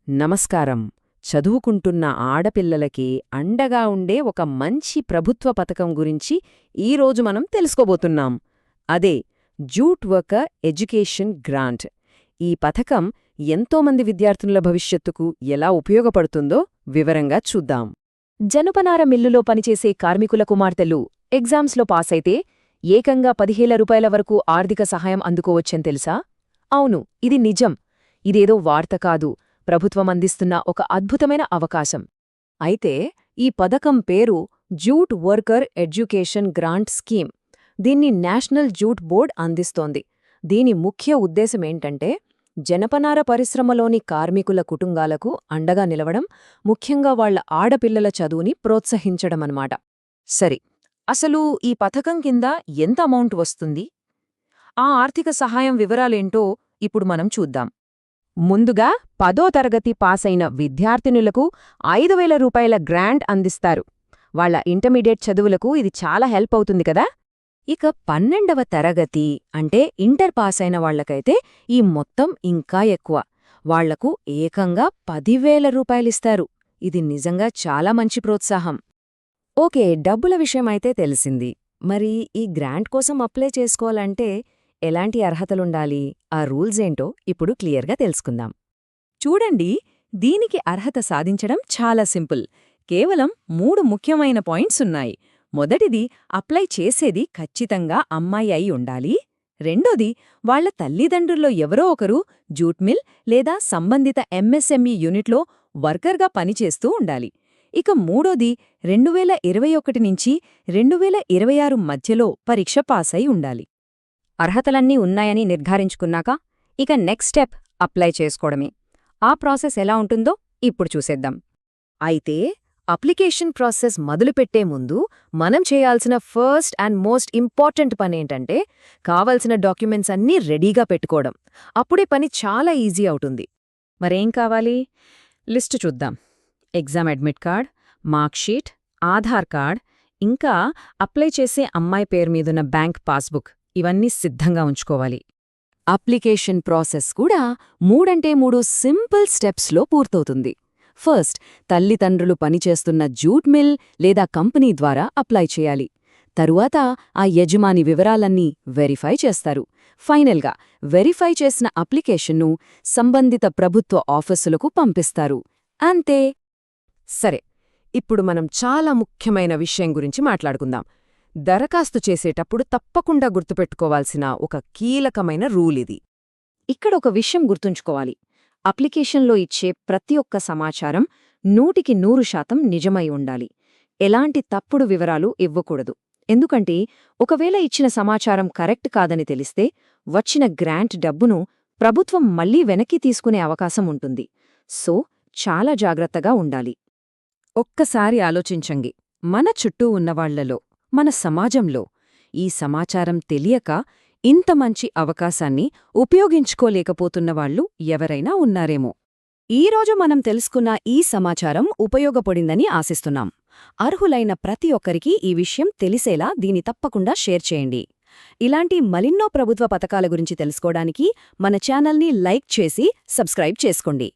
నమస్కారం. చదువుకుంటున్న ఆడపిల్లలకి అండగా ఉండే ఒక మంచి ప్రభుత్వ పథకం గురించి ఈరోజు మనం తెలుసుకోబోతున్నాం. అదే జూట్ వర్కర్ ఎడ్యుకేషన్ గ్రాంట్. ఈ పథకం ఎంతోమంది విద్యార్థుల భవిష్యత్తుకు ఎలా ఉపయోగపడుతుందో వివరంగా చూద్దాం. జనపనార మిల్లులో పనిచేసే కార్మికుల కుమార్తెలు ఎగ్జామ్స్లో పాసైతే ఏకంగా 10,000 రూపాయల వరకు ఆర్థిక సహాయం అందుకోవచ్చని తెలుసా? అవును, ఇది నిజం. ఇదేదో వార్త కాదు, ప్రభుత్వం అందిస్తున్న ఒక అద్భుతమైన అవకాశం. అయితే ఈ పథకం పేరు jute worker education grant scheme. దీన్ని నేషనల్ జూట్ బోర్డ్ అందిస్తోంది. దీని ముఖ్య ఉద్దేశమేంటంటే జనపనార పరిశ్రమలోని కార్మికుల కుటుంబాలకు అండగా నిలవడం, ముఖ్యంగా వాళ్ల ఆడపిల్లల చదువుని ప్రోత్సహించడమన్నమాట. సరే, అసలు ఈ పథకం కింద ఎంత అమౌంట్ వస్తుంది? ఆ ఆర్థిక సహాయం వివరాలేంటో ఇప్పుడు మనం చూద్దాం. ముందుగా 10వ తరగతి పాసైన విద్యార్థినులకు 5,000 రూపాయల గ్రాంట్ అందిస్తారు. వాళ్ల ఇంటర్మీడియట్ చదువులకు ఇది చాలా హెల్ప్ అవుతుంది కదా. ఇక 12వ తరగతి అంటే ఇంటర్ పాసైన వాళ్లకైతే ఈ మొత్తం ఇంకా ఎక్కువ. వాళ్లకు ఏకంగా 10,000 రూపాయలిస్తారు. ఇది నిజంగా చాలా మంచి ప్రోత్సాహం. ఓకే, డబ్బుల విషయమైతే తెలిసింది. మరి ఈ గ్రాంట్ కోసం అప్లై చేసుకోవాలంటే ఎలాంటి అర్హతలుండాలి, ఆ రూల్స్ ఏంటో ఇప్పుడు క్లియర్గా తెలుసుకుందాం. చూడండి, దీనికి అర్హత సాధించడం చాలా సింపుల్. కేవలం 3 ముఖ్యమైన పాయింట్స్ ఉన్నాయి. మొదటిది, అప్లై చేసేది ఖచ్చితంగా అమ్మాయి అయి ఉండాలి. రెండోది, వాళ్ల తల్లిదండ్రుల్లో ఎవరో ఒకరు జూట్ మిల్ లేదా సంబంధిత ఎంఎస్ఎంఈ యూనిట్లో వర్కర్గా పనిచేస్తూ ఉండాలి. ఇక మూడోది, 2021 నుంచి 2026 మధ్యలో పరీక్ష పాసై ఉండాలి. అర్హతలన్నీ ఉన్నాయని నిర్ధారించుకున్నాక ఇక నెక్స్ట్ స్టెప్ అప్లై చేసుకోవడమే. ఆ ప్రాసెస్ ఎలా ఉంటుందో ఇప్పుడు చూసేద్దాం. అయితే అప్లికేషన్ ప్రాసెస్ మొదలుపెట్టే ముందు మనం చేయాల్సిన ఫస్ట్ అండ్ మోస్ట్ ఇంపార్టెంట్ పనేంటంటే కావలసిన డాక్యుమెంట్స్ అన్నీ రెడీగా పెట్టుకోవడం. అప్పుడే పని చాలా ఈజీ అవుతుంది. మరేం కావాలి? లిస్టు చూద్దాం. Exam admit card, marksheet, Aadhaar card, ఇంకా అప్లై చేసే అమ్మాయి పేరు మీదున్న బ్యాంక్ పాస్బుక్, ఇవన్నీ సిద్ధంగా ఉంచుకోవాలి. అప్లికేషన్ ప్రాసెస్ కూడా 3 సింపుల్ స్టెప్స్లో పూర్తవుతుంది. ఫస్ట్, తల్లిదండ్రులు పనిచేస్తున్న జూట్ మిల్ లేదా కంపెనీ ద్వారా అప్లై చేయాలి. తరువాత ఆ యజమాని వివరాలన్నీ వెరిఫై చేస్తారు. ఫైనల్గా వెరిఫై చేసిన అప్లికేషన్ను సంబంధిత ప్రభుత్వ ఆఫీసులకు పంపిస్తారు. అంతే. సరే, ఇప్పుడు మనం చాలా ముఖ్యమైన విషయం గురించి మాట్లాడుకుందాం. దరఖాస్తు చేసేటప్పుడు తప్పకుండా గుర్తుపెట్టుకోవాల్సిన ఒక కీలకమైన రూల్ ఇది. ఇక్కడ ఒక విషయం గుర్తుంచుకోవాలి. అప్లికేషన్లో ఇచ్చే ప్రతి ఒక్క సమాచారం 100% నిజమై ఉండాలి. ఎలాంటి తప్పుడు వివరాలు ఇవ్వకూడదు. ఎందుకంటే ఒకవేళ ఇచ్చిన సమాచారం కరెక్ట్ కాదని తెలిస్తే వచ్చిన గ్రాంట్ డబ్బును ప్రభుత్వం మళ్లీ వెనక్కి తీసుకునే అవకాశం ఉంటుంది. సో చాలా జాగ్రత్తగా ఉండాలి. ఒక్కసారి ఆలోచించండి, మన చుట్టూ ఉన్నవాళ్లలో, మన సమాజంలో ఈ సమాచారం తెలియక ఇంత మంచి అవకాశాన్ని ఉపయోగించుకోలేకపోతున్నవాళ్లు ఎవరైనా ఉన్నారేమో. ఈరోజు మనం తెలుసుకున్న ఈ సమాచారం ఉపయోగపడిందని ఆశిస్తున్నాం. అర్హులైన ప్రతి ఒక్కరికీ ఈ విషయం తెలిసేలా దీన్ని తప్పకుండా షేర్ చేయండి. ఇలాంటి మరిన్నో ప్రభుత్వ పథకాల గురించి తెలుసుకోవడానికి మన ఛానల్ని లైక్ చేసి సబ్స్క్రైబ్ చేసుకోండి.